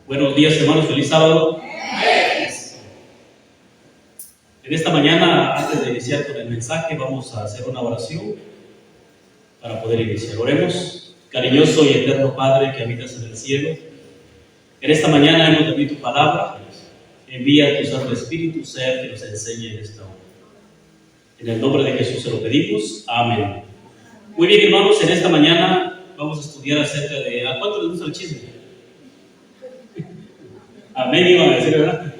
Buenos días, hermanos, feliz sábado. En esta mañana, antes de iniciar con el mensaje, vamos a hacer una oración para poder iniciar. Oremos. Cariñoso y eterno Padre que habitas en el cielo, en esta mañana hemos de tu palabra. Envía a tu Santo Espíritu, sea que nos enseñe en esta hora. En el nombre de Jesús se lo pedimos. Amén. Muy bien, hermanos, en esta mañana vamos a estudiar acerca de... ¿A cuánto les gusta el chisme? Amén, iban a decir, ¿verdad?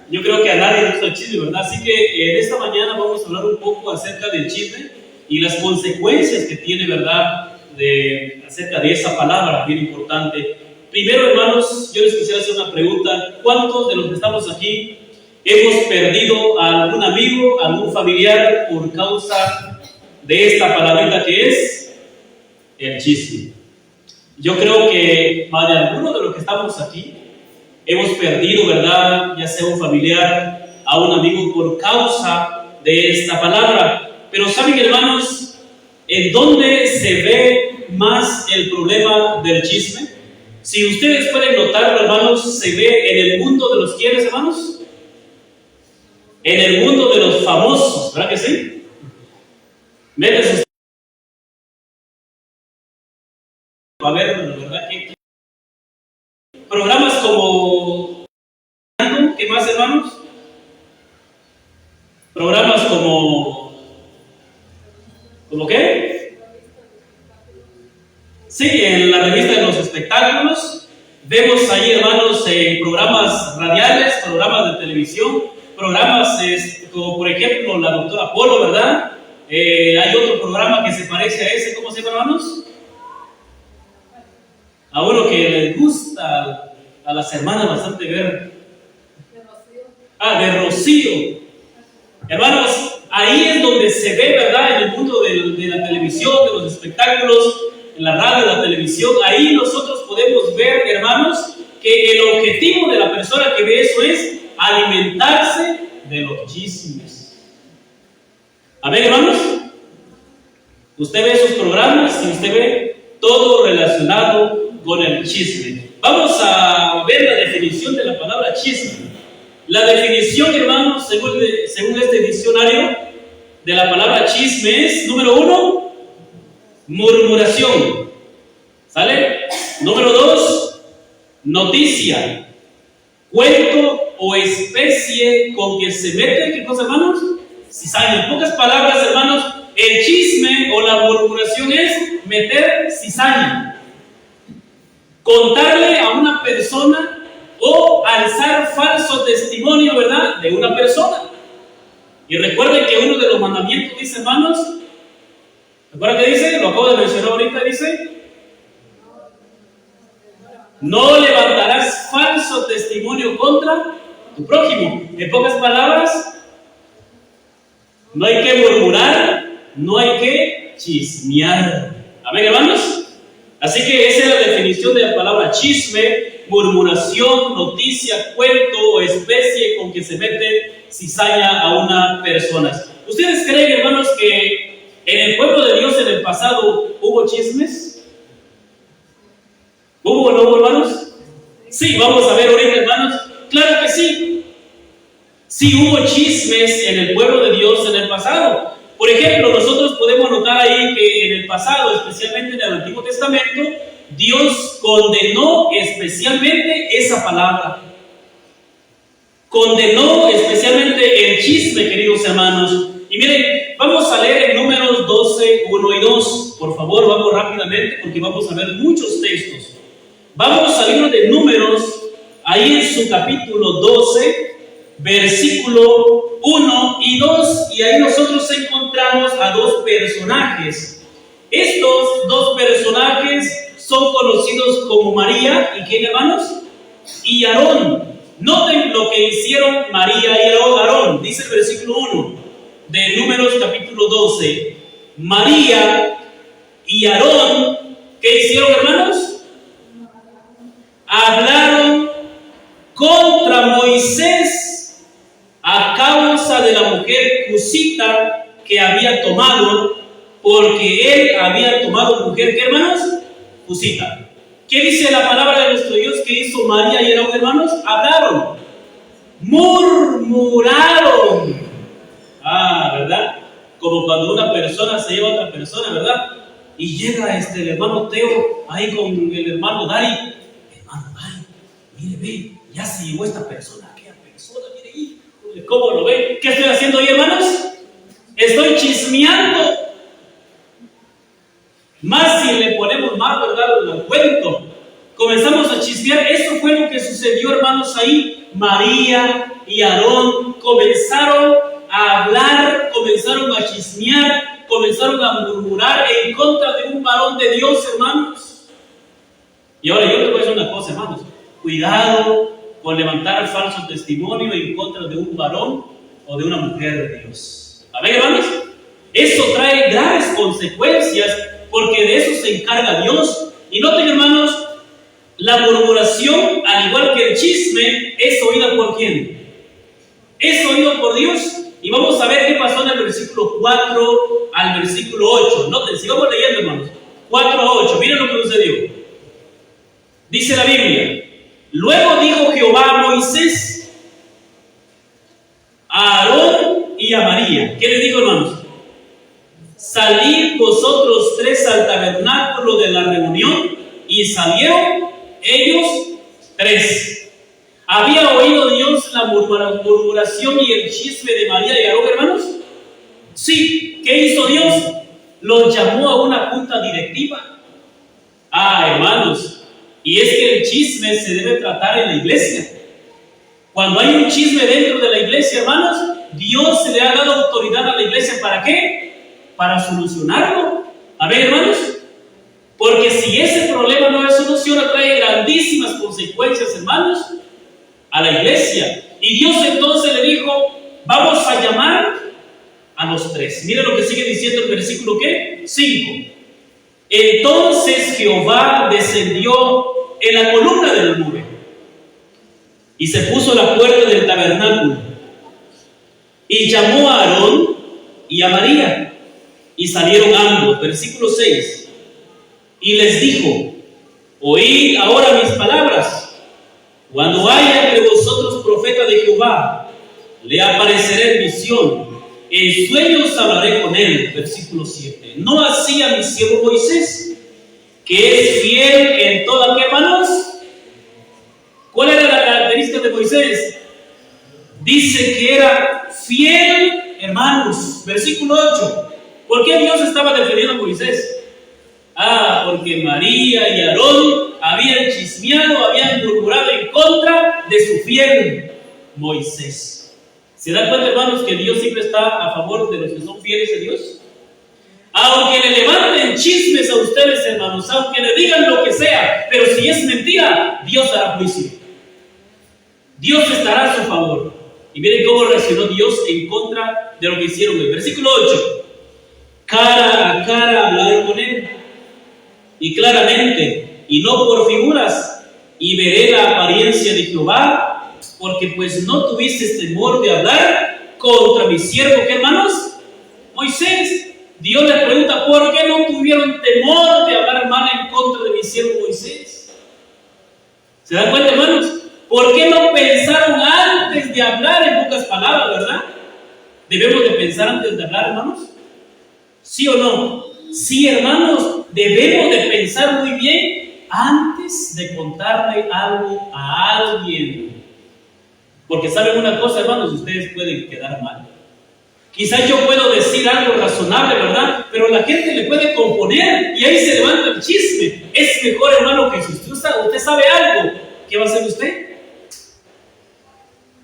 Yo creo que a nadie le gusta el chisme, ¿verdad? Así que en esta mañana vamos a hablar un poco acerca del chisme y las consecuencias que tiene, ¿verdad? Acerca de esa palabra bien importante. Primero, hermanos, yo les quisiera hacer una pregunta. ¿Cuántos de los que estamos aquí hemos perdido a algún amigo, a algún familiar por causa de esta palabrita que es el chisme? Yo creo que más de algunos de los que estamos aquí hemos perdido, ¿verdad? Ya sea un familiar, a un amigo por causa de esta palabra. Pero ¿saben, hermanos, en dónde se ve más el problema del chisme? Si ustedes pueden notarlo, hermanos, se ve en el mundo de los ¿quiénes, hermanos? En el mundo de los famosos, ¿verdad que sí? Métanse a ver, ¿verdad? Programas como... ¿Qué más, hermanos? Programas como... ¿Cómo qué? Sí, en la revista de los espectáculos. Vemos ahí, hermanos, programas radiales, programas de televisión, programas como, por ejemplo, la doctora Polo, ¿verdad? Hay otro programa que se parece a ese, ¿cómo se llama, hermanos? A uno que les gusta a las hermanas bastante ver. De Rocío. Hermanos, ahí es donde se ve, ¿verdad? En el mundo de la televisión, de los espectáculos, en la radio, la televisión. Ahí nosotros podemos ver, hermanos, que el objetivo de la persona que ve eso es alimentarse de los chismes. Amén, hermanos. Usted ve esos programas y usted ve todo relacionado con el chisme. Vamos a ver la definición de la palabra chisme. La definición, hermanos, según este diccionario de la palabra chisme es, número 1, murmuración. ¿Sale? Número 2, noticia, cuento o especie con que se mete, ¿qué cosa, hermanos? Cizaña. En pocas palabras, hermanos, el chisme o la murmuración es meter cizaña. Contarle a una persona o alzar falso testimonio, ¿verdad?, de una persona. Y recuerden que uno de los mandamientos dice, hermanos, ¿recuerdan qué dice? Lo acabo de mencionar ahorita, dice: no levantarás falso testimonio contra tu prójimo. En pocas palabras, no hay que murmurar, no hay que chismear. Amén, hermanos. Así que esa es la definición de la palabra chisme: murmuración, noticia, cuento o especie con que se mete cizaña a una persona. ¿Ustedes creen, hermanos, que en el pueblo de Dios en el pasado hubo chismes? ¿Hubo o no hubo, hermanos? Sí, vamos a ver ahorita, hermanos. Claro que sí. Sí hubo chismes en el pueblo de Dios en el pasado. Por ejemplo, nosotros podemos notar ahí que en el pasado, especialmente en el Antiguo Testamento, Dios condenó especialmente esa palabra. Condenó especialmente el chisme, queridos hermanos. Y miren, vamos a leer en Números 12, 1 y 2. Por favor, vamos rápidamente porque vamos a ver muchos textos. Vamos al libro de Números, ahí en su capítulo 12, versículo 1 y 2, y ahí nosotros encontramos a dos personajes. Estos dos personajes son conocidos como María y ¿quién, hermanos? Y Aarón. Noten lo que hicieron María y Aarón. Dice el versículo 1 de Números capítulo 12. María y Aarón, ¿qué hicieron, hermanos? Hablaron contra Moisés a causa de la mujer cusita que había tomado, porque él había tomado mujer, ¿qué, hermanos? Cusita. ¿Qué dice la palabra de nuestro Dios que hizo María y Aarón, hermanos? Hablaron, murmuraron. ¿Verdad? Como cuando una persona se lleva a otra persona, ¿verdad? Y llega el hermano Teo ahí con el hermano Dari. Hermano Dari, mire, ve, ya se llevó esta persona, aquella persona, mire ahí. ¿Cómo lo ve? ¿Qué estoy haciendo hoy, hermanos? Estoy chismeando. Más si le ponemos más, ¿verdad?, al cuento. Comenzamos a chismear. Eso fue lo que sucedió, hermanos, ahí. María y Aarón comenzaron a hablar, comenzaron a chismear, comenzaron a murmurar en contra de un varón de Dios, hermanos. Y ahora yo les voy a decir una cosa, hermanos. Cuidado con levantar falso testimonio en contra de un varón o de una mujer de Dios. ¿Amén, hermanos? Eso trae graves consecuencias, porque de eso se encarga Dios. Y noten, hermanos, la murmuración, al igual que el chisme, es oída por ¿quién? Es oído por Dios. Y vamos a ver qué pasó en el versículo 4 al versículo 8. Noten, sigamos leyendo, hermanos. 4 a 8, miren lo que sucedió. Dice la Biblia: luego dijo Jehová a Moisés, a Aarón y a María. ¿Qué les dijo, hermanos? Salid vosotros tres al tabernáculo de la reunión. Y salieron ellos tres. ¿Había oído Dios la murmuración y el chisme de María y Aarón, hermanos? Sí. ¿Qué hizo Dios? Los llamó a una junta directiva. Hermanos, y es que el chisme se debe tratar en la iglesia. Cuando hay un chisme dentro de la iglesia, hermanos, Dios le ha dado autoridad a la iglesia. ¿Para qué? Para solucionarlo. A ver, hermanos, porque si ese problema no se soluciona, trae grandísimas consecuencias, hermanos, a la iglesia. Y Dios entonces le dijo: vamos a llamar a los tres. Mira lo que sigue diciendo el versículo, ¿qué? 5. Entonces Jehová descendió en la columna de la nube y se puso a la puerta del tabernáculo y llamó a Aarón y a María, y salieron ambos. Versículo 6. Y les dijo: oíd ahora mis palabras. Cuando haya entre vosotros profeta de Jehová, le apareceré en visión, en sueños hablaré con él. Versículo 7. No así a mi siervo Moisés, que es fiel en toda, ¿qué, hermanos? ¿Cuál era la característica de Moisés? Dice que era fiel, hermanos. Versículo 8. ¿Por qué Dios estaba defendiendo a Moisés? Porque María y Aarón habían chismeado, habían murmurado en contra de su fiel Moisés. ¿Se dan cuenta, hermanos, que Dios siempre está a favor de los que son fieles a Dios? Aunque le levanten chismes a ustedes, hermanos, aunque le digan lo que sea, pero si es mentira, Dios hará juicio. Dios estará a su favor. Y miren cómo reaccionó Dios en contra de lo que hicieron. El versículo 8. Cara a cara hablaron con él, y claramente, y no por figuras, y veré la apariencia de Jehová, porque pues no tuviste temor de hablar contra mi siervo, ¿qué, hermanos? Moisés. Dios les pregunta: ¿por qué no tuvieron temor de hablar mal en contra de mi siervo Moisés? ¿Se dan cuenta, hermanos? ¿Por qué no pensaron antes de hablar? En pocas palabras, ¿verdad? ¿Debemos de pensar antes de hablar, hermanos? ¿Sí o no? Sí, hermanos, debemos de pensar muy bien antes de contarle algo a alguien. Porque saben una cosa, hermanos, ustedes pueden quedar mal. Quizás yo puedo decir algo razonable, ¿verdad? Pero la gente le puede componer y ahí se levanta el chisme. Es mejor, hermano, que si usted sabe algo, ¿qué va a hacer usted?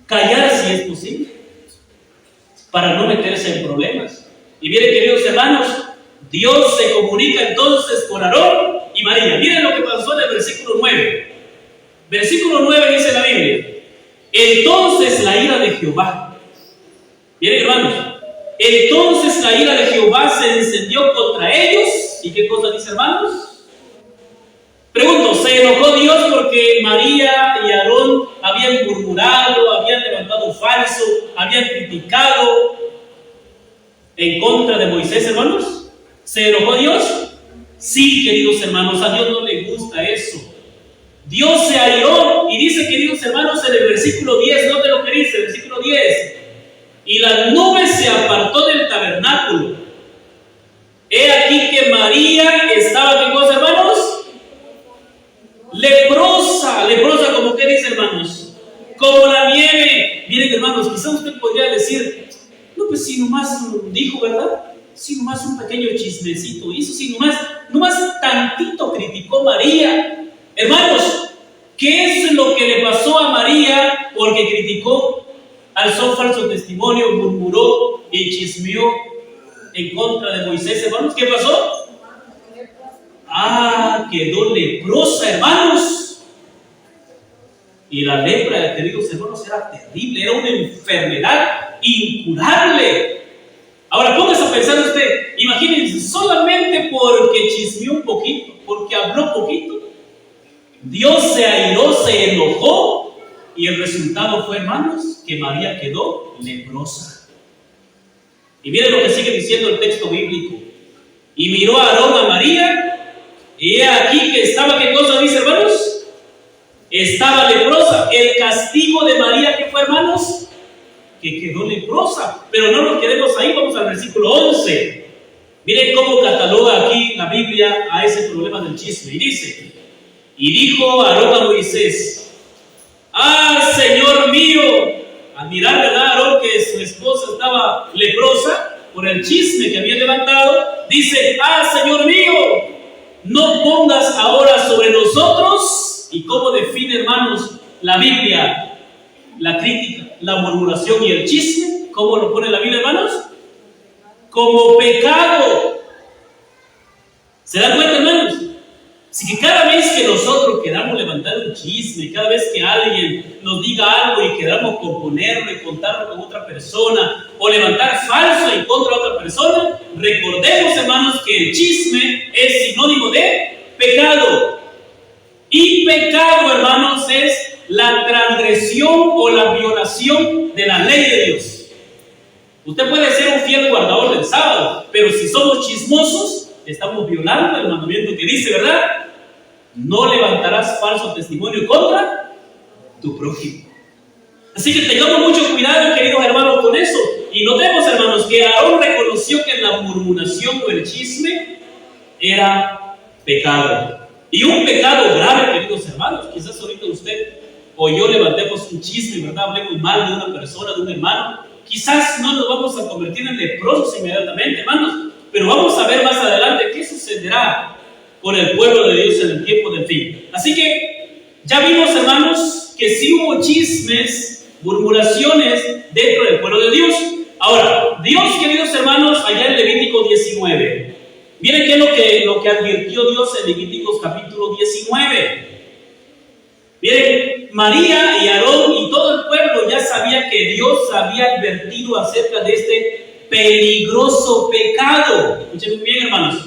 Callar si es posible, para no meterse en problemas. Y miren, queridos hermanos, Dios se comunica entonces con Aarón y María. Miren lo que pasó en el versículo 9. Versículo 9 dice la Biblia: entonces la ira de Jehová. Miren, hermanos, entonces la ira de Jehová se encendió contra ellos. ¿Y qué cosa dice, hermanos? Pregunto, ¿se enojó Dios porque María y Aarón habían murmurado, habían levantado falso, habían criticado en contra de Moisés, hermanos? ¿Se enojó Dios? Sí, queridos hermanos, a Dios no le gusta eso. Dios se airó y dice, queridos hermanos, en el versículo 10, note lo que dice, el versículo 10. Y la nube se apartó del tabernáculo. He aquí que María estaba, ¿qué cosa, hermanos? Leprosa, leprosa, como que dice, hermanos, como la nieve. Miren, hermanos, quizá usted podría decir, no, pues si nomás dijo, ¿verdad? Si nomás un pequeño chismecito hizo, si nomás tantito criticó María. Hermanos, ¿qué es lo que le pasó a María porque criticó, alzó falso testimonio, murmuró y chismeó en contra de Moisés? Hermanos, ¿qué pasó? Quedó leprosa, hermanos. Y la lepra, queridos hermanos, era terrible, era una enfermedad incurable. Ahora póngase a pensar usted, imagínense, solamente porque chismeó un poquito, porque habló poquito, Dios se airó, se enojó, y el resultado fue, hermanos, que María quedó leprosa. Y miren lo que sigue diciendo el texto bíblico. Y miró a Aarón a María, y he aquí que estaba, ¿qué cosa dice, hermanos? Estaba leprosa. El castigo de María, ¿qué fue, hermanos? Que quedó leprosa. Pero no nos quedemos ahí, vamos al versículo 11. Miren cómo cataloga aquí la Biblia a ese problema del chisme. Y dice, y dijo Aarón a Moisés, Señor mío, al mirar, ¿verdad, Aarón, que su esposa estaba leprosa por el chisme que había levantado, dice, Señor mío, no pongas ahora sobre nosotros. ¿Y cómo define, hermanos, la Biblia la crítica, la murmuración y el chisme? ¿Cómo lo pone la Biblia, hermanos? Como pecado. ¿Se dan cuenta, hermanos? Así que cada vez que nosotros queramos levantar un chisme, cada vez que alguien nos diga algo y queramos componerlo y contarlo con otra persona, o levantar falso en contra de otra persona, recordemos, hermanos, que el chisme es sinónimo de pecado. Y pecado, hermanos, es la transgresión o la violación de la ley de Dios. Usted puede ser un fiel guardador del sábado, pero si somos chismosos, estamos violando el mandamiento que dice, ¿verdad? No levantarás falso testimonio contra tu prójimo. Así que tengamos mucho cuidado, queridos hermanos, con eso. Y notemos, hermanos, que Aarón reconoció que la murmuración o el chisme era pecado. Y un pecado grave, queridos hermanos. Quizás ahorita usted o yo levantemos un chisme, ¿verdad? Hablemos mal de una persona, de un hermano. Quizás no nos vamos a convertir en leprosos inmediatamente, hermanos. Pero vamos a ver más adelante qué sucederá con el pueblo de Dios en el tiempo del fin. Así que ya vimos, hermanos, que sí hubo chismes, murmuraciones dentro del pueblo de Dios. Ahora, Dios, queridos hermanos, allá en Levítico 19. Miren qué es lo que advirtió Dios en Levíticos capítulo 19. Miren, María y Aarón y todo el pueblo ya sabía que Dios había advertido acerca de este peligroso pecado. Escuchen bien, hermanos.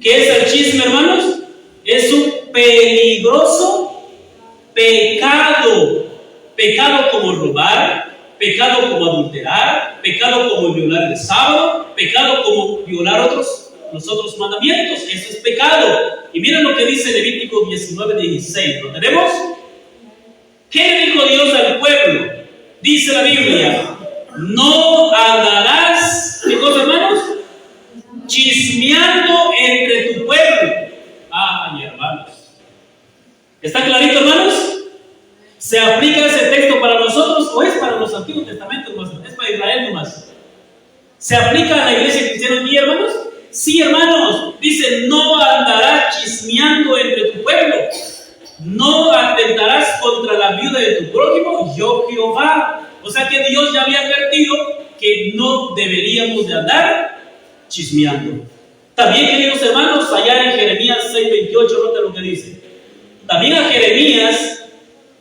¿Qué es el chisme, hermanos? Es un peligroso pecado. Pecado como robar, pecado como adulterar, pecado como violar el sábado, pecado como violar los otros mandamientos. Eso es pecado. Y miren lo que dice Levítico 19:16. ¿Lo tenemos? ¿Qué dijo Dios al pueblo? Dice la Biblia, no andarás, ¿qué cosa, hermanos? Chismeando entre tu pueblo. Ay, hermanos. ¿Está clarito, hermanos? ¿Se aplica ese texto para nosotros o es para los Antiguos Testamentos? Es para Israel nomás. ¿Se aplica a la iglesia cristiana aquí, hermanos? Sí, hermanos. Dice, no andarás chismeando entre tu pueblo. No atentarás contra la viuda de tu prójimo, yo Jehová. O sea que Dios ya había advertido que no deberíamos de andar chismeando. También, queridos hermanos, allá en Jeremías 6:28, nota lo que dice. También a Jeremías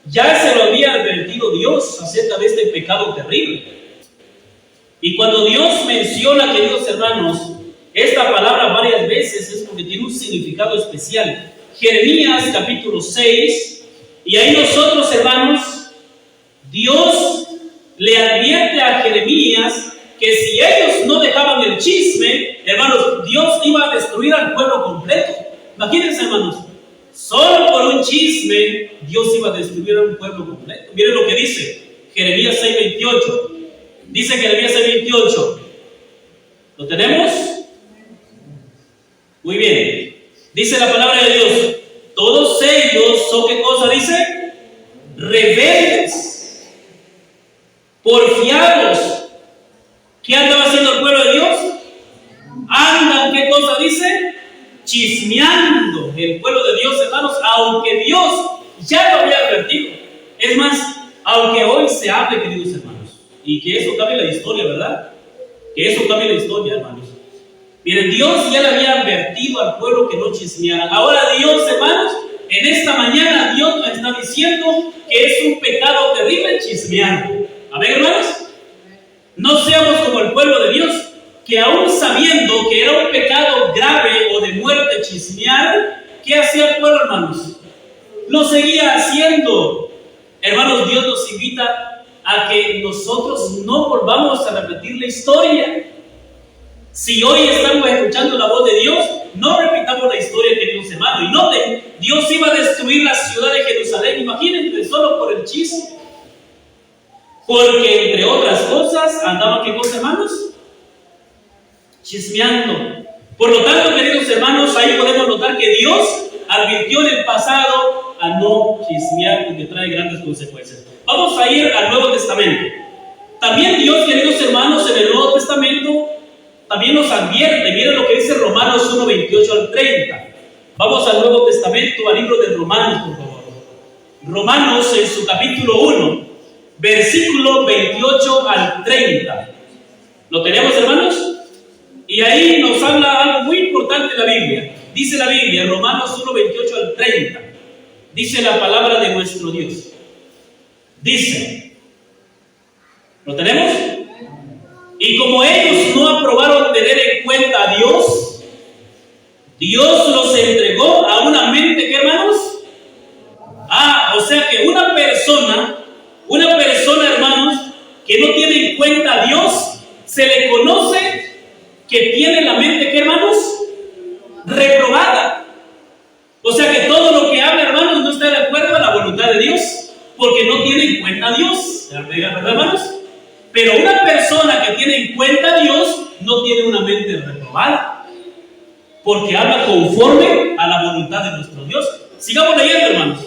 ya se lo había advertido Dios acerca de este pecado terrible. Y cuando Dios menciona, queridos hermanos, esta palabra varias veces es porque tiene un significado especial. Jeremías capítulo 6, y ahí nosotros, hermanos, Dios le advierte a Jeremías que si ellos no dejaban el chisme, hermanos, Dios iba a destruir al pueblo completo. Imagínense, hermanos, Solo por un chisme, Dios iba a destruir a un pueblo completo. Miren lo que dice Jeremías 6:28. Dice Jeremías 6:28. ¿Lo tenemos? Muy bien. Dice la palabra de Dios. Todos ellos son, ¿qué cosa dice? Rebeldes, porfiados. ¿Qué andaba haciendo el pueblo de Dios? Andan, ¿qué cosa dice? Chismeando. El pueblo de Dios, hermanos, aunque Dios ya lo había advertido. Es más, aunque hoy se hable, queridos hermanos, y que eso cambie la historia, ¿verdad? Que eso cambie la historia, hermanos. Miren, Dios ya le había advertido al pueblo que no chismeara. Ahora Dios, hermanos, en esta mañana Dios nos está diciendo que es un pecado terrible chismear. Amén, hermanos. No seamos como el pueblo de Dios, que aún sabiendo que era un pecado grave o de muerte chismear, ¿qué hacía el pueblo, hermanos? Lo seguía haciendo. Hermanos, Dios nos invita a que nosotros no volvamos a repetir la historia. Si hoy estamos escuchando la voz de Dios, no repitamos la historia, queridos hermanos. Y noten, Dios iba a destruir la ciudad de Jerusalén, imagínense, solo por el chisme. Porque entre otras cosas, andaban, ¿qué cosa, hermanos? Chismeando. Por lo tanto, queridos hermanos, ahí podemos notar que Dios advirtió en el pasado a no chismear, porque trae grandes consecuencias. Vamos a ir al Nuevo Testamento. También Dios, queridos hermanos, en el Nuevo Testamento también nos advierte. Miren lo que dice Romanos 1:28 al 30. Vamos al Nuevo Testamento, al libro de Romanos, por favor. Romanos, en su capítulo 1, versículo 28 al 30. ¿Lo tenemos, hermanos? Y ahí nos habla algo muy importante de la Biblia. Dice la Biblia, Romanos 1:28 al 30. Dice la palabra de nuestro Dios. Dice, ¿lo tenemos? Y como ellos no aprobaron tener en cuenta a Dios, Dios los entregó a una mente, ¿qué, hermanos? O sea que una persona, hermanos, que no tiene en cuenta a Dios, se le conoce que tiene la mente, ¿qué, hermanos? Reprobada. O sea que todo lo que habla, hermanos, no está de acuerdo a la voluntad de Dios, porque no tiene en cuenta a Dios. ¿Verdad, hermanos? Pero una persona que tiene en cuenta a Dios no tiene una mente reprobada, porque habla conforme a la voluntad de nuestro Dios. Sigamos leyendo, hermanos.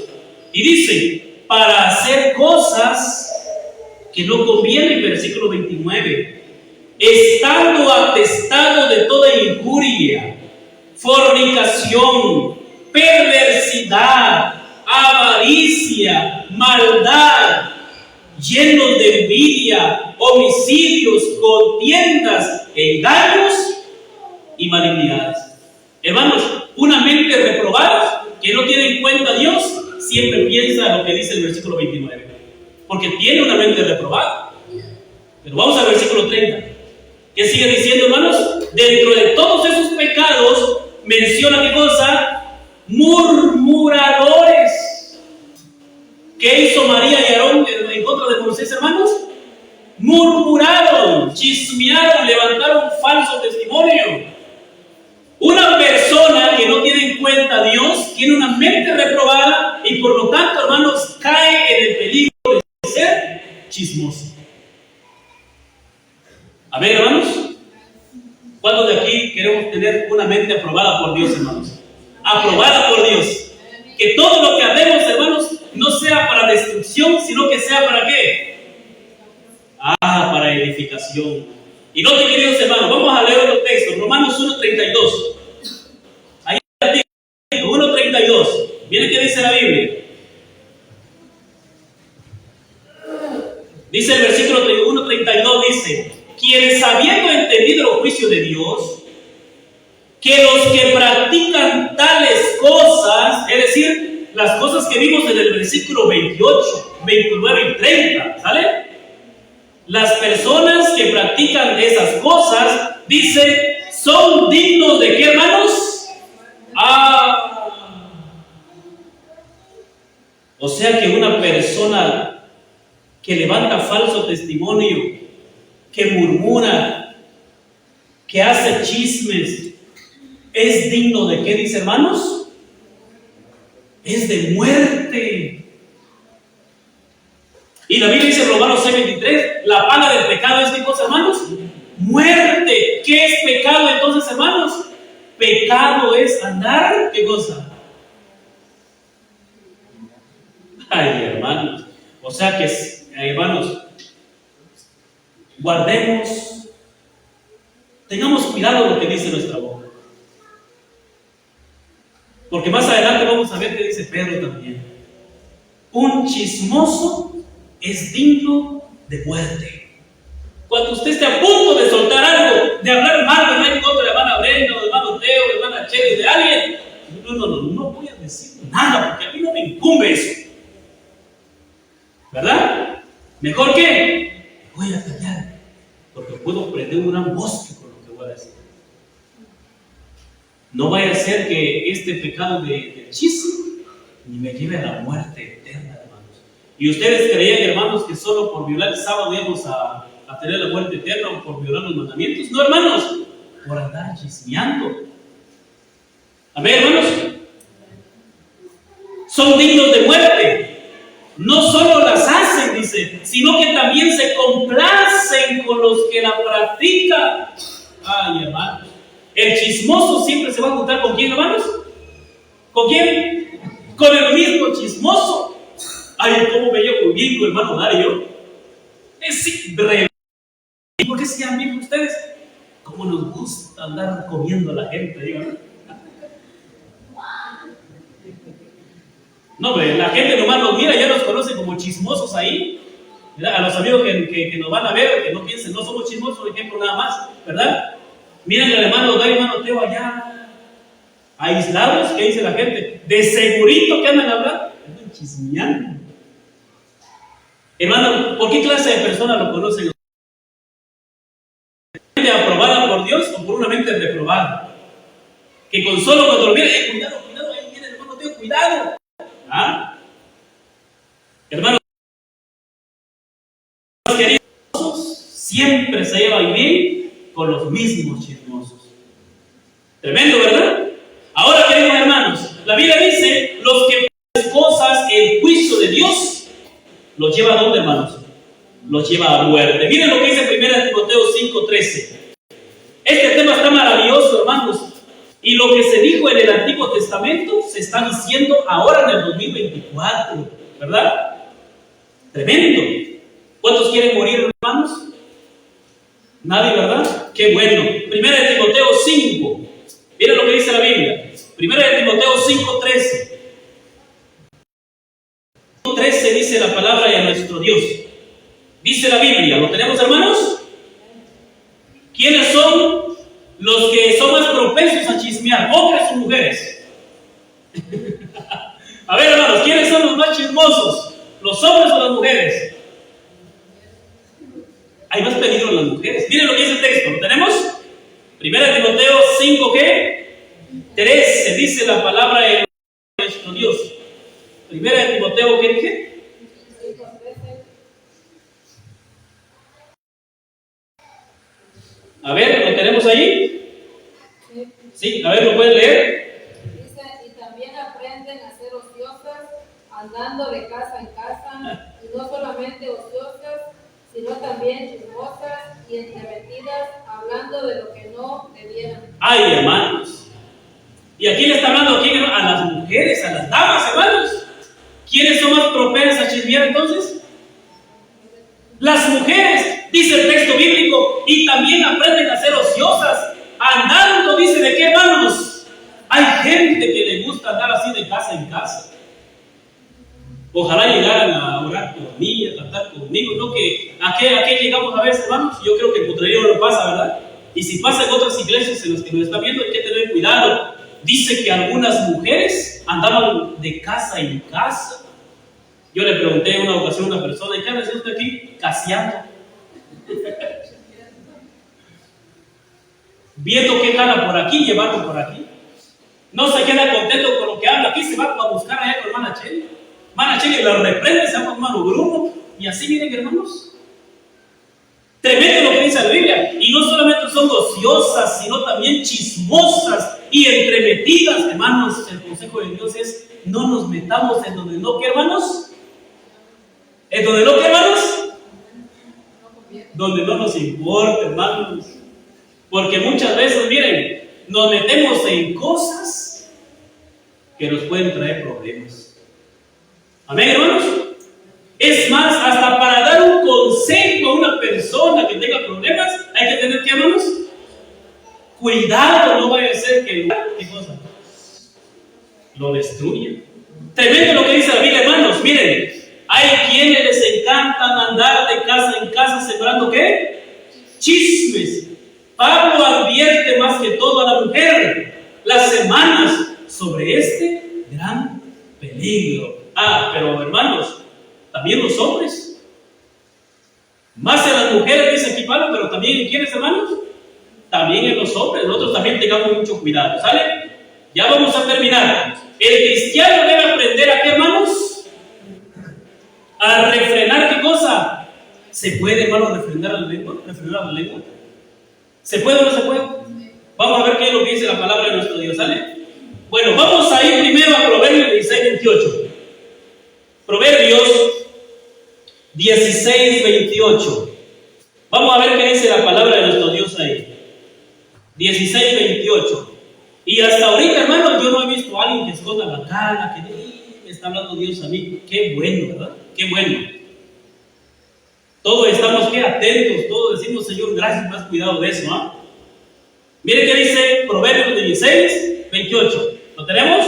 Y dice, para hacer cosas que no convienen, versículo 29, estando atestado de toda injuria, fornicación, perversidad, avaricia, maldad, llenos de envidia, homicidios, contiendas, engaños y malignidades. Hermanos, una mente reprobada que no tiene en cuenta a Dios siempre piensa lo que dice el versículo 29, porque tiene una mente reprobada. Pero vamos al versículo 30. ¿Qué sigue diciendo, hermanos? Dentro de todos esos pecados menciona, ¿qué cosa? Murmuradores. ¿Qué hizo María y Aarón en contra de Moisés, hermanos? Murmuraron, chismearon, levantaron falso testimonio. Una persona que no tiene en cuenta a Dios tiene una mente reprobada y por lo tanto, hermanos, cae en el peligro de ser chismoso. A ver, hermanos, ¿cuántos de aquí queremos tener una mente aprobada por Dios, hermanos? Aprobada por Dios. Que todo lo que hacemos, hermanos, no sea para destrucción, sino que sea para ¿qué? Para edificación. Y no, queridos hermanos, vamos a leer otro texto, Romanos 1:32. Ahí está el texto, 1:32. Miren qué dice la Biblia. Dice el versículo 1:32, dice, quienes habiendo entendido el juicio de Dios, que los que practican tales cosas, es decir, las cosas que vimos en el versículo 28, 29 y 30, ¿sale? Las personas que practican esas cosas, dice, son dignos de ¿qué, hermanos? O sea que una persona que levanta falso testimonio, que murmura, que hace chismes, ¿es digno de qué, dice, hermanos? es de muerte. Y la Biblia dice en Romanos 6:23, la paga del pecado es, ¿qué cosa, hermanos? Muerte. ¿Qué es pecado entonces, hermanos? Pecado es andar, ¿qué cosa? Ay, hermanos. O sea que, hermanos, guardemos, tengamos cuidado de lo que dice nuestra boca. Porque más adelante vamos a ver qué dice Pedro también. Un chismoso es digno de muerte. Cuando usted esté a punto de soltar algo, de hablar mal, en contra de la hermana Brenda, o del hermano Teo, de la hermana Cheli, de alguien, no voy a decir nada, porque a mí no me incumbe eso. ¿Verdad? ¿Mejor qué? Me voy a callar, porque puedo prender un gran bosque con lo que voy a decir. No vaya a ser que este pecado de chisme ni me lleve a la muerte eterna, hermanos. Y ustedes creían, hermanos, que solo por violar el sábado íbamos a tener la muerte eterna o por violar los mandamientos. No, hermanos, por andar chismeando. Amén, hermanos. Son dignos de muerte. No solo las hacen, dice, sino que también se complacen con los que la practican. Ay, hermanos. El chismoso siempre se va a juntar ¿con quién, hermanos? ¿Con quién? Con el mismo chismoso. Ay, ¿cómo me llevo bien con el hermano Dario? Es re. ¿Por qué se llaman bien ustedes? ¿Cómo nos gusta andar comiendo a la gente? ¿No? No, hombre, la gente nomás nos mira, ya nos conoce como chismosos ahí. ¿Verdad? A los amigos que nos van a ver, que no piensen, no somos chismosos, por ejemplo, nada más, ¿verdad? Miren al hermano Dario, hermano Teo allá, aislados, ¿qué dice la gente? De segurito que andan hablando, andan chismeando. Hermano, ¿por qué clase de persona lo conocen? ¿Mente aprobada por Dios o por una mente reprobada? Que con solo cuando lo viene, cuidado, ahí viene el hermano Teo, cuidado. ¿Ah? Hermanos queridos, siempre se lleva bien con los mismos chismosos. Tremendo, ¿verdad? Ahora, queridos hermanos, la Biblia dice, los que hacen cosas el juicio de Dios, los lleva a dónde, hermanos? Los lleva a muerte. Miren lo que dice 1 Timoteo 5:13. Este tema está maravilloso, hermanos. Y lo que se dijo en el Antiguo Testamento se está diciendo ahora en el 2024, ¿verdad? Tremendo. ¿Cuántos quieren morir, hermanos? Nadie, ¿verdad? Qué bueno. 1 Timoteo 5. Miren lo que dice la Biblia. 1 Timoteo 5:13. 5:13 dice la palabra de nuestro Dios. Dice la Biblia, ¿lo tenemos, hermanos? ¿Quiénes son los que son más propensos a chismear, hombres o mujeres? A ver, hermanos, ¿quiénes son los más chismosos? ¿Los hombres o las mujeres? Hay más peligro en las mujeres. Miren lo que dice el texto, ¿lo tenemos? 1 Timoteo 5, ¿qué? 13, dice la palabra de nuestro Dios. 1 Timoteo, ¿qué dije? A ver, ¿lo tenemos ahí? Sí, a ver, ¿lo pueden leer? Dice, y también aprenden a ser ociosas, andando de casa en casa, y no solamente ociosas, sino también chismosas y entremetidas, hablando de lo que no debieran. Ay, hermanos. ¿Y aquí le está hablando a quién? A las mujeres, a las damas, hermanos. ¿Quiénes son más propensas a chismear entonces? Las mujeres, dice el texto bíblico, y también aprenden a ser ociosas, andando, dice, ¿de qué, hermanos? Hay gente que le gusta andar así de casa en casa. Ojalá llegaran a orar por mí, a tratar conmigo, ¿no? ¿A qué llegamos a veces, hermanos? Yo creo que en Potrerillo no pasa, ¿verdad? Y si pasa en otras iglesias en las que nos están viendo, hay que tener cuidado. Dice que algunas mujeres andaban de casa en casa. Yo le pregunté en una ocasión a una persona, ¿y qué hace usted aquí? Caseando. Viendo qué jala por aquí, llevando por aquí. No se queda contento con lo que habla aquí, se va a buscar allá con hermana Cheli. Hermana Cheli lo reprende, se llama hermano Bruno. Y así miren, hermanos. Tremendo lo que dice la Biblia. Y no solamente son ociosas, sino también chismosas y entremetidas. Hermanos, el consejo de Dios es: no nos metamos en donde no, ¿qué, hermanos? ¿En donde no, qué, hermanos? Donde no nos importa, hermanos. Porque muchas veces, miren, nos metemos en cosas que nos pueden traer problemas. Amén, hermanos. Es más, hasta para dar un consejo a una persona que tenga problemas, hay que tener, ¿qué, hermanos? Cuidado, no vaya a ser que ¿qué cosa? Lo destruya. Tremendo lo que dice la Biblia, hermanos. Miren, hay quienes les encantan andar de casa en casa sembrando, ¿qué? Chismes. Pablo advierte más que todo a la mujer las semanas sobre este gran peligro. Pero hermanos, también los hombres. Más en las mujeres, dice aquí Pablo, pero también en quiénes, hermanos? También en los hombres. Nosotros también tengamos mucho cuidado, ¿sale? Ya vamos a terminar. El cristiano debe aprender a, ¿qué, hermanos? A refrenar, ¿qué cosa? ¿Se puede, hermano, refrenar la lengua? ¿Refrenar la lengua? ¿Se puede o no se puede? Vamos a ver qué es lo que dice la palabra de nuestro Dios, ¿sale? Bueno, vamos a ir primero a Proverbios 16, 28. Proverbios 16, 28. Vamos a ver qué dice la palabra de nuestro Dios ahí. 16, 28. Y hasta ahorita, hermanos, yo no he visto a alguien que esconda la cara, que me está hablando Dios a mí. Qué bueno, ¿verdad? Qué bueno. Todos estamos que atentos, todos decimos: Señor, gracias, más cuidado de eso, ¿no? Mire qué dice Proverbios 16, 28. ¿Lo tenemos?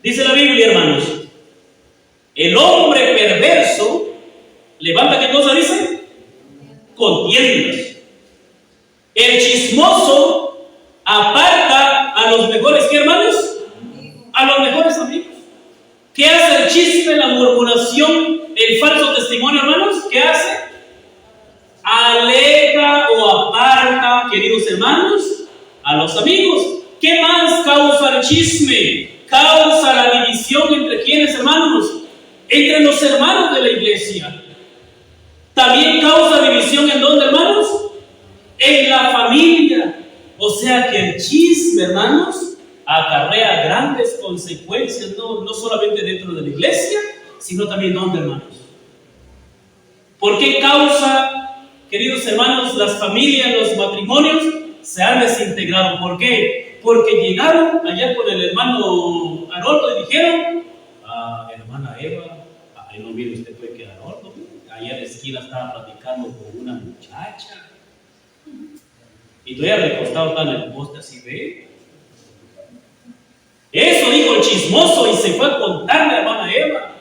Dice la Biblia, hermanos: el hombre perverso levanta, ¿qué cosa dice? Contiendas. El chismoso aparta a los mejores, ¿qué, hermanos? A los mejores amigos. ¿Qué hace el chisme, la murmuración, el falso testimonio, hermanos? ¿Qué hace? Aleja o aparta, queridos hermanos, a los amigos. ¿Qué más causa el chisme? Causa la división entre quienes, hermanos, entre los hermanos de la iglesia. También causa división en dónde, hermanos, en la familia. O sea que el chisme, hermanos, acarrea grandes consecuencias, no solamente dentro de la iglesia, sino también donde, hermanos. ¿Por qué causa, queridos hermanos, las familias, los matrimonios se han desintegrado? ¿Por qué? Porque llegaron allá con el hermano Aroldo y dijeron: hermana Eva, ahí no mire usted, puede que Aroldo, allá en la esquina estaba platicando con una muchacha, y todavía recostado está en el poste así, ve. Eso dijo el chismoso y se fue a contarle a la hermana Eva.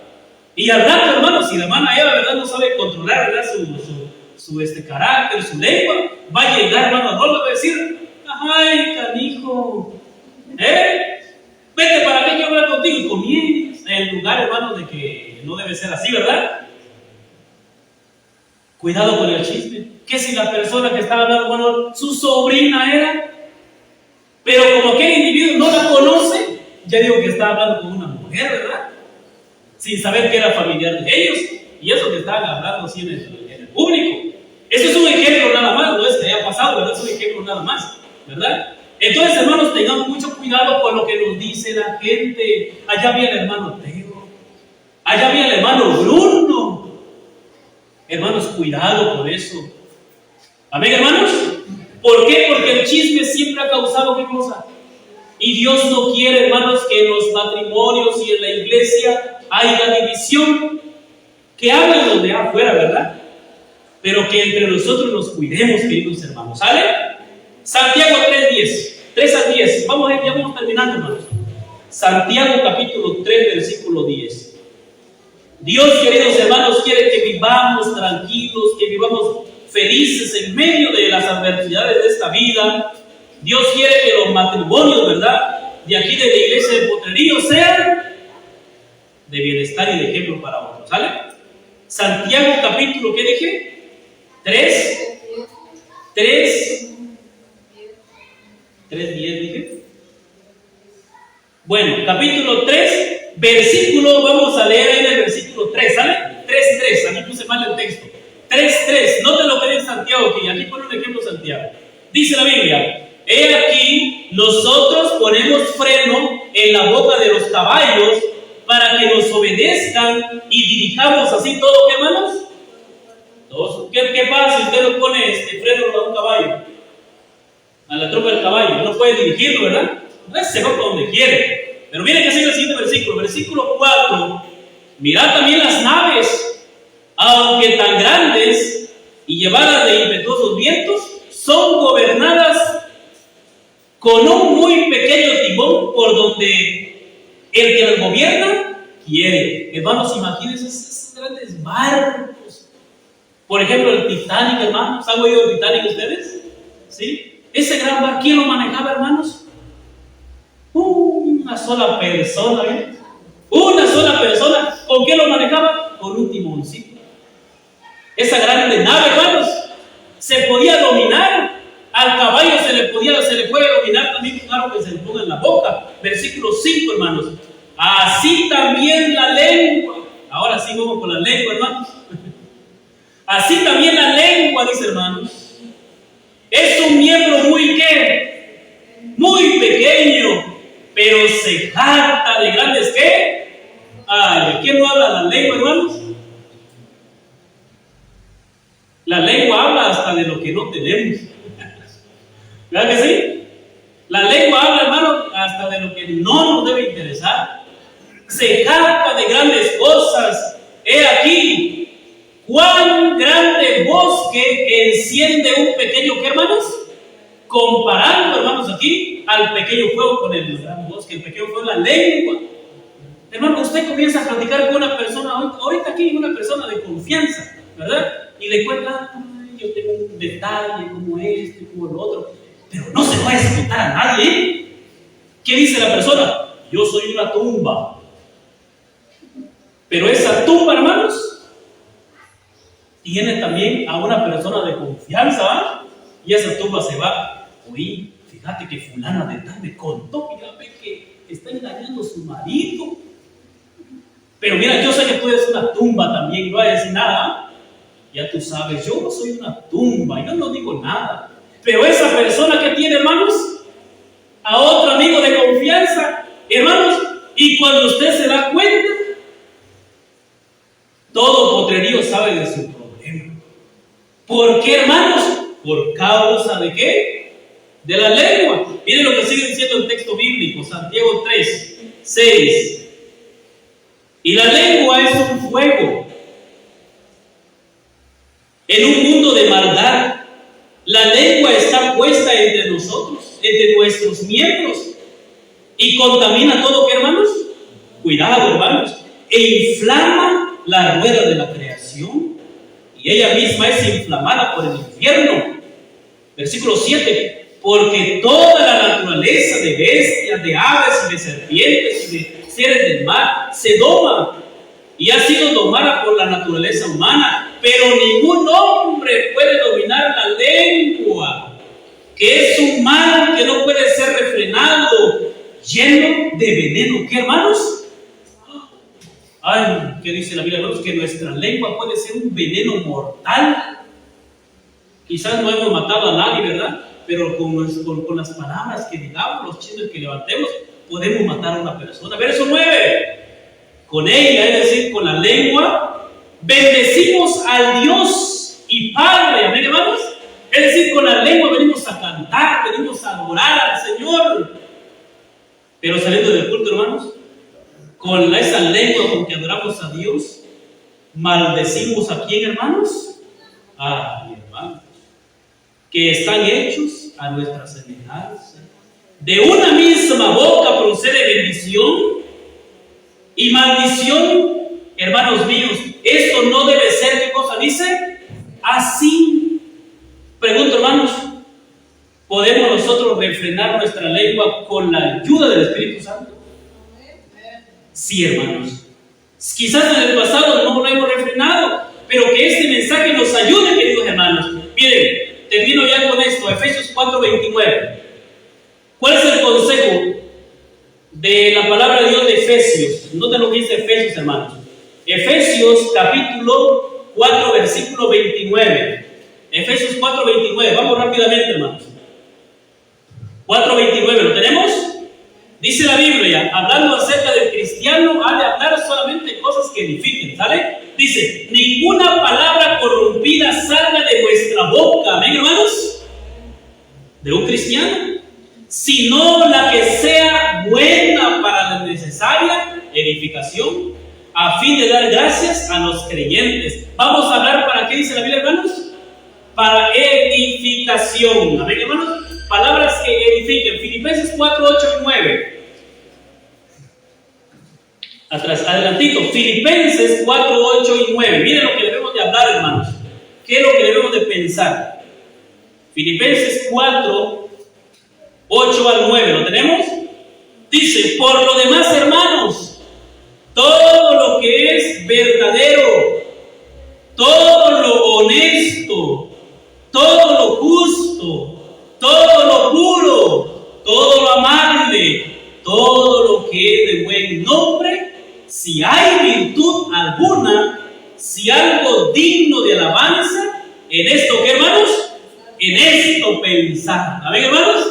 Y al rato, hermanos, si la hermana Eva, ¿verdad?, no sabe controlar, ¿verdad?, su carácter, su lengua, va a llegar hermano Aroldo y va a decir: ay, canijo, vete para acá, quiero hablar contigo. Y comienza en lugar, hermano, de que no debe ser así, ¿verdad? Cuidado con el chisme. ¿Qué si la persona que estaba hablando, hermano, su sobrina era? Pero como aquel individuo no la conoce, ya digo que estaba hablando con una mujer, ¿verdad? Sin saber que era familiar de ellos. Y eso que estaban hablando así en el público. Eso es un ejemplo nada más, no es que haya pasado, ¿verdad? Es un ejemplo nada más, ¿verdad? Entonces, hermanos, tengamos mucho cuidado con lo que nos dice la gente. Allá había el hermano Teo, allá había el hermano Bruno. Hermanos, cuidado con eso. Amén, hermanos. ¿Por qué? Porque el chisme siempre ha causado, ¿qué cosa? Y Dios no quiere, hermanos, que en los matrimonios y en la iglesia haya división. Que hablen los de afuera, ¿verdad? Pero que entre nosotros nos cuidemos, queridos hermanos. ¿Sale? Santiago 3:10. 3 al 10. Vamos a ir, ya vamos terminando, hermanos. Santiago capítulo 3, versículo 10. Dios, queridos hermanos, quiere que vivamos tranquilos, que vivamos felices en medio de las adversidades de esta vida. Dios quiere que los matrimonios, ¿verdad?, de aquí de la iglesia de Potrerillos sean de bienestar y de ejemplo para otros. ¿Sale? Santiago capítulo, ¿qué dije? 3:10 dije. Bueno, capítulo 3, versículo, vamos a leer ahí en el versículo 3, ¿sale? 3:3, aquí puse mal el texto. 3:3, noten lo que dice Santiago aquí. Aquí pone un ejemplo Santiago. Dice la Biblia: he aquí, nosotros ponemos freno en la boca de los caballos para que nos obedezcan y dirijamos así todo, ¿qué, hermanos? ¿Qué pasa si usted le pone freno a un caballo? A la tropa del caballo, no puede dirigirlo, ¿verdad? Se va para donde quiere. Pero miren que sigue el siguiente versículo, versículo 4. Mirad también las naves, aunque tan grandes y llevadas de impetuosos vientos, son gobernadas con un muy pequeño timón por donde el que las gobierna quiere. Hermanos, imagínense esos grandes barcos. Por ejemplo, el Titanic, hermanos. ¿Han oído el Titanic ustedes? ¿Sí? Ese gran barco, ¿quién lo manejaba, hermanos? Una sola persona, ¿eh? Una sola persona. ¿Con qué lo manejaba? Con un timoncito. Esa grande nave, hermanos, se podía dominar. Al caballo se le puede dominar también con algo que se le ponga en la boca. Versículo 5, hermanos. Así también la lengua. Ahora sí vamos con la lengua, hermanos. Así también la lengua, dice, hermanos, es un miembro muy, ¿qué? Muy pequeño, pero se jacta de grandes, ¿qué? Ay, ¿quién no habla la lengua, hermanos? La lengua habla hasta de lo que no tenemos. ¿Verdad que sí? La lengua habla, hermano, hasta de lo que no nos debe interesar. Se jacta de grandes cosas. He aquí cuán grande bosque enciende un pequeño, ¿qué, hermanos? Comparando, hermanos, aquí al pequeño fuego con el gran bosque. El pequeño fuego es la lengua. Hermano, usted comienza a platicar con una persona, ahorita aquí una persona de confianza, ¿verdad? Y le cuenta: yo tengo un detalle como esto y como lo otro. Pero no se puede escuchar a nadie, ¿eh? ¿Qué dice la persona? Yo soy una tumba. Pero esa tumba, hermanos, tiene también a una persona de confianza, ¿eh? Y esa tumba se va. Oye, fíjate que fulana de tal me contó que ya ve que está engañando a su marido. Pero mira, yo sé que tú eres una tumba también, no voy a decir nada. Ya tú sabes, yo no soy una tumba, yo no digo nada. Pero esa persona que tiene, hermanos, a otro amigo de confianza, hermanos, y cuando usted se da cuenta, todo potrerío sabe de su problema. ¿Por qué, hermanos? ¿Por causa de qué? De la lengua. Miren lo que sigue diciendo el texto bíblico, Santiago 3, 6. Y la lengua es un fuego en un mundo de maldad. La lengua está puesta entre nosotros, entre nuestros miembros, y contamina todo, ¿qué, hermanos? Cuidado, hermanos. E inflama la rueda de la creación, y ella misma es inflamada por el infierno. Versículo 7. Porque toda la naturaleza de bestias, de aves y de serpientes y de seres del mar se doma y ha sido domada por la naturaleza humana, pero ningún hombre puede dominar la lengua, que es un mal que no puede ser refrenado, lleno de veneno. ¿Qué, hermanos? Ay, ¿qué dice la Biblia, hermanos? Que nuestra lengua puede ser un veneno mortal. Quizás no hemos matado a nadie, ¿verdad? Pero con las palabras que digamos, los chismes que levantemos, podemos matar a una persona. Verso 9. Con ella, es decir, con la lengua, bendecimos al Dios y Padre. ¿Amén, hermanos? Es decir, con la lengua venimos a cantar, venimos a adorar al Señor. Pero saliendo del culto, hermanos, con esa lengua con que adoramos a Dios, maldecimos a quién, hermanos? A mi hermano, que están hechos a nuestra semejanza. De una misma boca procede bendición y maldición. Hermanos míos, esto no debe ser, ¿qué cosa dice? Así. Pregunto, hermanos, ¿podemos nosotros refrenar nuestra lengua con la ayuda del Espíritu Santo? Sí, hermanos. Quizás en el pasado no lo hemos refrenado, pero que este mensaje nos ayude, queridos hermanos. Miren, termino ya con esto, Efesios 4:29. ¿Cuál es el consejo de la palabra de Dios de Efesios? Noten lo que dice Efesios, hermanos. Efesios capítulo 4, versículo 29. Efesios 4:29. Vamos rápidamente, hermanos. 4:29, ¿lo tenemos? Dice la Biblia, hablando acerca del cristiano, ha de hablar solamente cosas que edifiquen, ¿sale? Dice, ninguna palabra corrompida salga de vuestra boca, ¿amén, hermanos? De un cristiano, sino la que sea buena para la necesaria edificación, a fin de dar gracias a los creyentes. Vamos a hablar para qué dice la Biblia, hermanos. Para edificación, amén, hermanos. Palabras que edifiquen. Filipenses 4, 8 y 9. Atrás, adelantito. Filipenses 4, 8 y 9. Miren lo que debemos de hablar, hermanos. ¿Qué es lo que debemos de pensar? Filipenses 4, 8 al 9. ¿Lo tenemos? Dice, por lo demás, hermanos, todo lo que es verdadero, todo lo honesto, todo lo justo, todo lo puro, todo lo amable, todo lo que es de buen nombre, si hay virtud alguna, si algo digno de alabanza, en esto, ¿qué, hermanos? En esto pensar. ¿Amén, hermanos?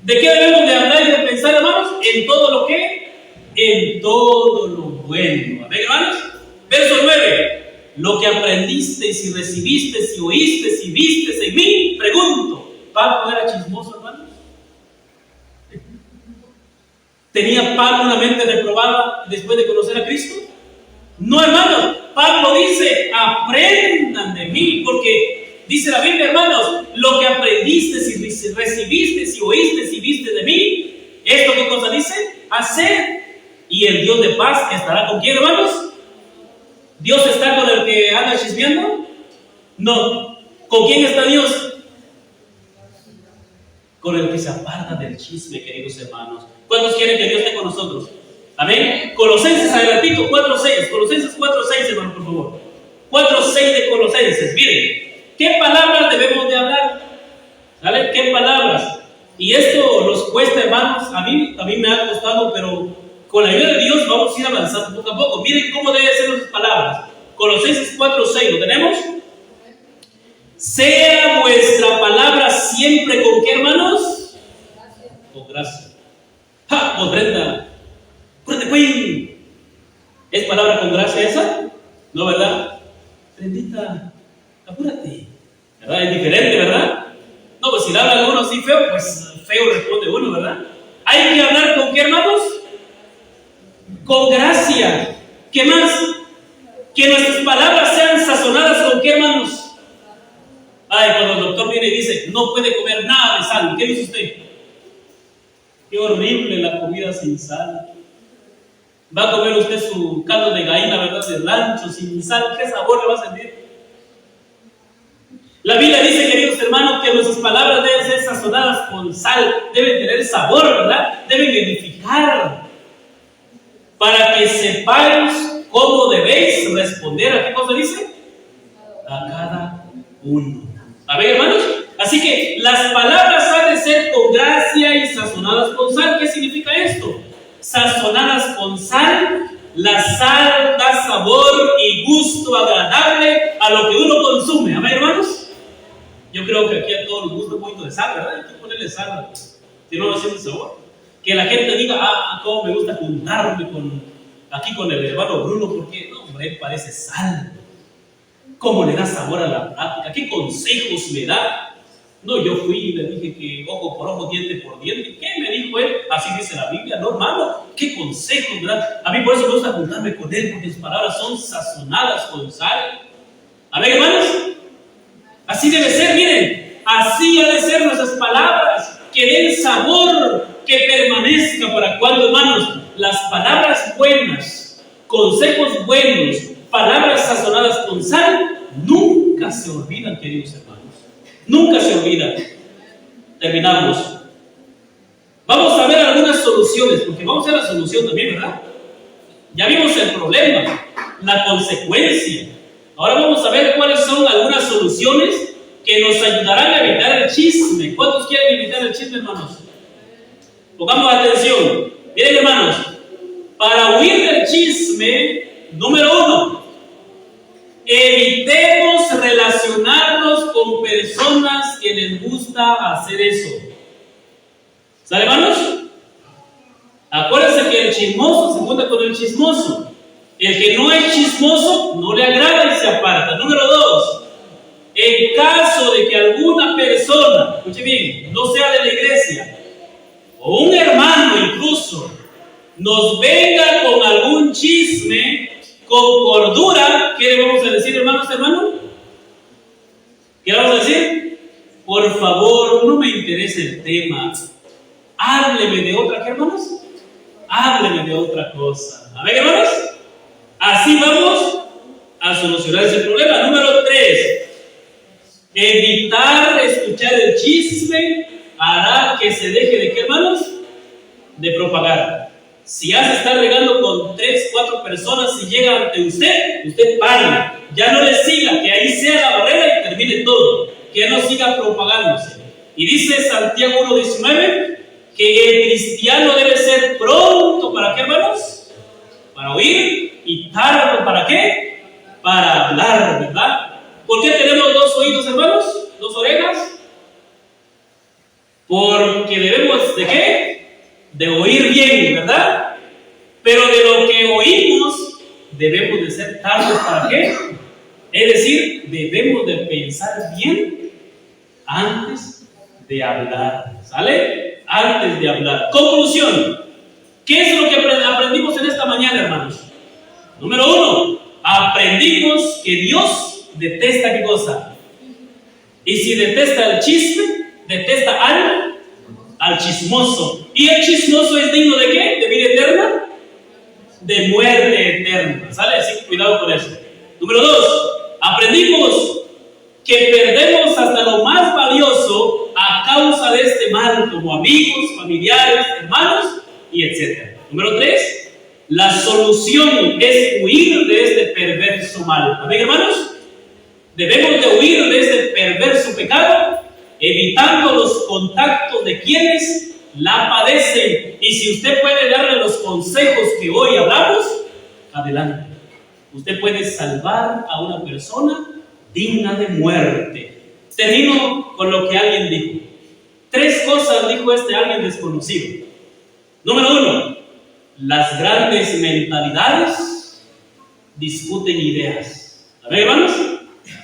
¿De qué debemos de hablar y de pensar, hermanos? En todo lo que, en todo lo bueno. ¿Amén, hermanos? Verso 9. Lo que aprendiste, si recibiste, si oíste, si viste en mí, pregunto. ¿Pablo era chismoso, hermanos? ¿Tenía Pablo una mente reprobada después de conocer a Cristo? No, hermanos. Pablo dice, aprendan de mí, porque dice la Biblia, hermanos, lo que aprendiste, si recibiste, si oíste, si viste de mí, ¿esto qué cosa dice? Hacer. Y el Dios de paz estará con quién, hermanos. ¿Dios está con el que anda chismeando? No. ¿Con quién está Dios? Con el que se aparta del chisme, queridos hermanos. ¿Cuántos quieren que Dios esté con nosotros? Amén. Colosenses, adelantito, 4:6. Colosenses 4:6, hermano, por favor. 4:6 de Colosenses. Miren, ¿qué palabras debemos de hablar? ¿Sale? ¿Qué palabras? Y esto nos cuesta, hermanos. A mí me ha costado, pero con la ayuda de Dios vamos a ir avanzando poco a poco. Miren cómo deben ser las palabras. Colosenses 4:6, ¿lo tenemos? Sea vuestra palabra siempre con qué, hermanos? Con gracia. ¡Ja! Pues Brenda, ¡apúrate, güey! ¿Es palabra con gracia esa? No, ¿verdad? Brendita, apúrate. ¿Verdad? Es diferente, ¿verdad? No, pues si le habla a uno así feo, pues feo responde uno, ¿verdad? Hay que hablar con qué, hermanos? Con gracia. ¿Qué más? Que nuestras palabras sean sazonadas con qué, hermanos. Ay, cuando el doctor viene y dice, no puede comer nada de sal, ¿qué dice usted? Qué horrible la comida sin sal. Va a comer usted su caldo de gallina, ¿verdad? De rancho, sin sal, ¿qué sabor le va a sentir? La Biblia dice, queridos hermanos, que nuestras palabras deben ser sazonadas con sal, deben tener sabor, ¿verdad? Deben edificar, para que sepáis cómo debéis responder. ¿A qué cosa dice? A cada uno. A ver, hermanos, así que las palabras han de ser con gracia y sazonadas con sal. ¿Qué significa esto? Sazonadas con sal, la sal da sabor y gusto agradable a lo que uno consume. A ver, hermanos, yo creo que aquí a todos nos gusta un poquito de sal, ¿verdad? Hay que ponerle sal, si no, no siente sabor. Que la gente diga, cómo me gusta juntarme aquí con el hermano Bruno, porque no, hombre, él parece sal. ¿Cómo le da sabor a la práctica? ¿Qué consejos me da? No, yo fui y le dije que ojo por ojo, diente por diente. ¿Qué me dijo él? Así dice la Biblia. No, hermano, ¿qué consejos me da? A mí por eso me gusta juntarme con él, porque sus palabras son sazonadas con sal. A ver, hermanos, así debe ser, miren. Así ha de ser nuestras palabras, que den sabor, que permanezca. ¿Para cuándo, hermanos? Las palabras buenas, consejos buenos, palabras sazonadas con sal, nunca se olvidan, queridos hermanos. Nunca se olvidan. Terminamos. Vamos a ver algunas soluciones, porque vamos a ver la solución también, ¿verdad? Ya vimos el problema, la consecuencia. Ahora vamos a ver cuáles son algunas soluciones que nos ayudarán a evitar el chisme. ¿Cuántos quieren evitar el chisme, hermanos? Pongamos atención. Miren, hermanos, para huir del chisme, número 1, evitemos relacionarnos con con personas que les gusta hacer eso. ¿Sale, hermanos? Acuérdense que el chismoso se junta con el chismoso. El que no es chismoso no le agrada y se aparta. Número 2. En caso de que alguna persona, escuche bien, no sea de la iglesia, o un hermano incluso, nos venga con algún chisme, con cordura, ¿qué le vamos a decir, hermanos? ¿Qué le vamos a decir? Por favor, no me interesa el tema. Hábleme de otra, ¿qué, hermanos? Hábleme de otra cosa. A ver, hermanos, así vamos a solucionar ese problema. Número 3. Evitar escuchar el chisme hará que se deje de, ¿qué, hermanos? De propagar. Si ya se está regando con 3, 4 personas, si llega ante usted, usted pare. Ya no le siga, que ahí sea la barrera y termine todo. Que ya no siga propagándose. Y dice Santiago 1:19 que el cristiano debe ser pronto, ¿para qué, hermanos? Para oír, y tardo, ¿para qué? Para hablar, ¿verdad? ¿Por qué tenemos 2 oídos, hermanos? 2 orejas. Porque debemos, ¿de qué? De oír bien, ¿verdad? Pero de lo que oímos, debemos de ser tardos, ¿para qué? Es decir, debemos de pensar bien antes de hablar. ¿Sale? Antes de hablar. Conclusión. ¿Qué es lo que aprendimos en esta mañana, hermanos? Número 1. Aprendimos que Dios detesta, ¿qué cosa? Y si detesta el chisme, detesta al chismoso. ¿Y el chismoso es digno de qué? ¿De vida eterna? De muerte eterna. ¿Sale? Así que cuidado con eso. Número 2. Aprendimos que perdemos hasta lo más valioso a causa de este mal, como amigos, familiares, hermanos y etc. Número 3. La solución es huir de este perverso mal. ¿Amén, hermanos? Debemos de huir de este perverso pecado, evitando los contactos de quienes la padecen. Y si usted puede darle los consejos que hoy hablamos, adelante. Usted puede salvar a una persona digna de muerte. Termino con lo que alguien dijo. 3 cosas dijo este alguien desconocido. Número 1. Las grandes mentalidades discuten ideas. ¿A ver, hermanos?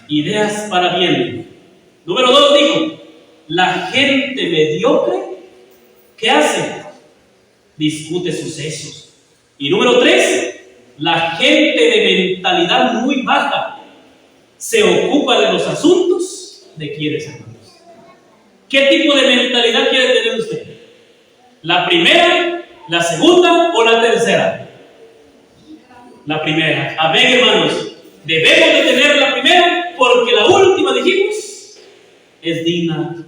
Ideas para bien. Número 2 dijo, la gente mediocre, ¿qué hace? Discute sucesos. Y número 3, la gente de mentalidad muy baja se ocupa de los asuntos de quienes, hermanos. ¿Qué tipo de mentalidad quiere tener usted? ¿La primera, la segunda o la tercera? La primera. Amén, hermanos. Debemos de tener la primera porque la última, dijimos, es digna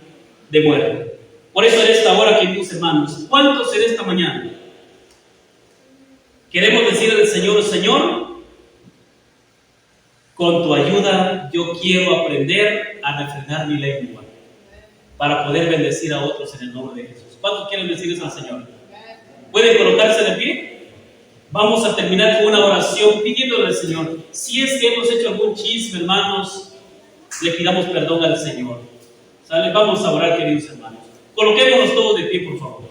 de muerte. Por eso en esta hora, queridos hermanos, ¿cuántos en esta mañana queremos decirle al Señor, Señor, con tu ayuda yo quiero aprender a refrenar mi lengua para poder bendecir a otros en el nombre de Jesús? ¿Cuántos quieren decir eso al Señor? ¿Pueden colocarse de pie? Vamos a terminar con una oración pidiéndole al Señor. Si es que hemos hecho algún chisme, hermanos, le pidamos perdón al Señor. ¿Sale? Vamos a orar, queridos hermanos. Coloquémonos todos de pie, por favor.